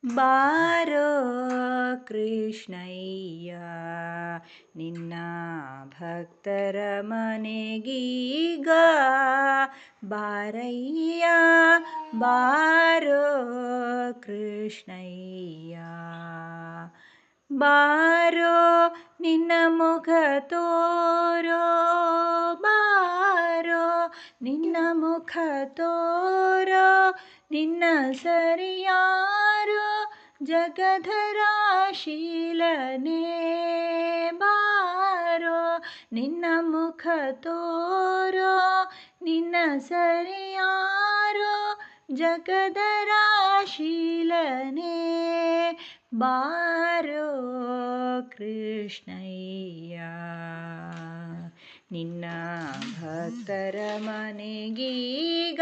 ಬಾರೋ ಕೃಷ್ಣಯ್ಯ ನಿನ್ನ ಭಕ್ತರ ಮನೆಗೀಗ ಬಾರಯ್ಯ ಬಾರೋ ಕೃಷ್ಣಯ್ಯ ಬಾರೋ ನಿನ್ನ ಮುಖ ತೋರೋ ಬಾರೋ ನಿನ್ನ ಮುಖ ತೋರೋ ನಿನ್ನ ಸರಿಯಾರೋ ಜಗಧರಾಶೀಲನೇ ಬಾರೋ ನಿನ್ನ ಮುಖ ತೋರೋ ನಿನ್ನ ಸರಿಯಾರೋ ಜಗಧರಾಶೀಲನೇ ಬಾರೋ ಕೃಷ್ಣಯ್ಯ ನಿನ್ನ ಭಕ್ತರ ಮನೆಗೀಗ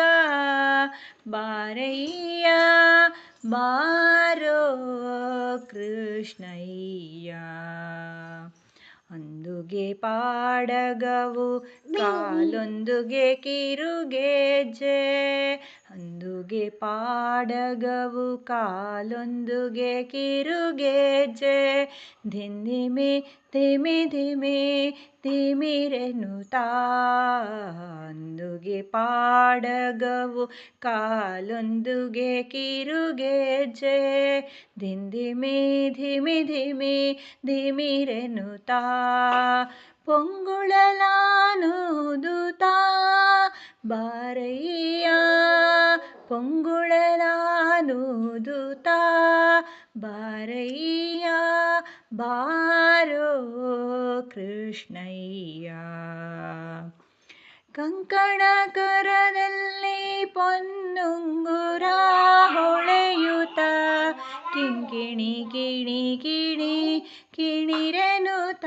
ಬಾರಯ್ಯ ಬಾರೋ ಕೃಷ್ಣಯ್ಯ ಒಂದುಗೆ ಪಾಡಗವು ಕಾಲೊಂದುಗೆ ಕಿರುಗೆಜ್ಜೆ ಒಂದುಗೆ ಪಾಡಗವು ಕಾಲೊಂದುಗೆ ಕಿರುಗೆಜ್ಜೆ ಧಿಂದಿಮೆ ಧಿಮಿ ಧಿಮಿ ಧಿಮಿರೆನುತ್ತಾ ಒಂದುಗೆ ಪಾಡಗವು ಕಾಲೊಂದುಗೆ ಕಿರುಗೆಜ್ಜೆ ಧಿಂದಿಮೆ ಧಿಮಿ ಧಿಮಿ ಧಿಮಿರೆನುತ್ತಾ ಪೊಂಗುಳಲಾನುದುತ್ತಾ ಬಾರಯ್ಯ ಪೊಂಗುಳಲಾನುದುತ್ತಾ ಬಾರಯ್ಯ ಬಾರೋ ಕೃಷ್ಣಯ್ಯ ಕಂಕಣ ಕರದಲ್ಲಿ ಪೊನ್ನುಂಗುರ ಹೊಳೆಯುತ್ತ ಕಿಂಕಿಣಿ ಕಿಣಿ ಕಿಣಿ ಕಿಣಿರೆನುತ್ತ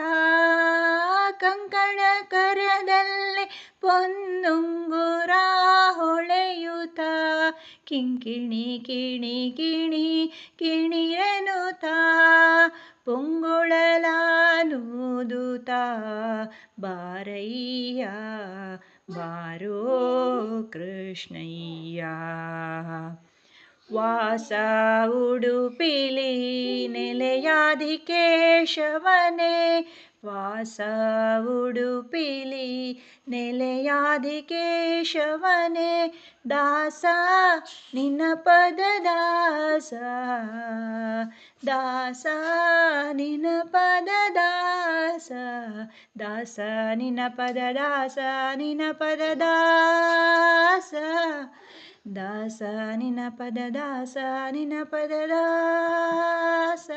ಕಂಕಣ ಕರದಲ್ಲಿ ಪೊನ್ನುಂಗುರ ಹೊಳೆಯುತ್ತ ಕಿಂಕಿಣಿ ಕಿಣಿ ಕಿಣಿ ಕಿಣಿರೆನುತ್ತ ಪೊಂಗುಳಲಾನುದುತ್ತ ಬಾರಯ್ಯ ಬಾರೋ ಕೃಷ್ಣಯ್ಯ ವಾಸ ಉಡುಪಿಲಿ ನೆಲೆಯಾದಿ ಕೇಶವನೇ ವಾಸ ಉಡುಪಿಲಿ ನೆಲೆಯಾದಿ ಕೇಶವನೇ ದಾಸ ನಿನ್ನ ಪದ ದಾಸ ದಾಸ ನಿನ್ನ ಪದ ದಾಸ ದಾಸ ನಿನ್ನ ಪದ ದಾಸ ನಿನ್ನ ಪದ ದಾಸ ದಾಸ ನಿನ್ನ ಪದ ದಾಸ ನಿನ್ನ ಪದ ದಾಸ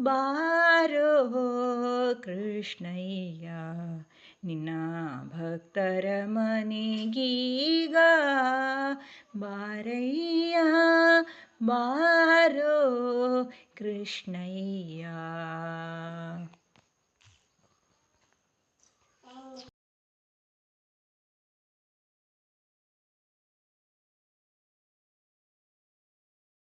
ಬಾರೋ ಕೃಷ್ಣಯ್ಯ ನಿನ್ನ ಭಕ್ತರ ಮನೆಗೀಗ ಬಾರಯ್ಯ ಬಾರೋ ಕೃಷ್ಣಯ್ಯ.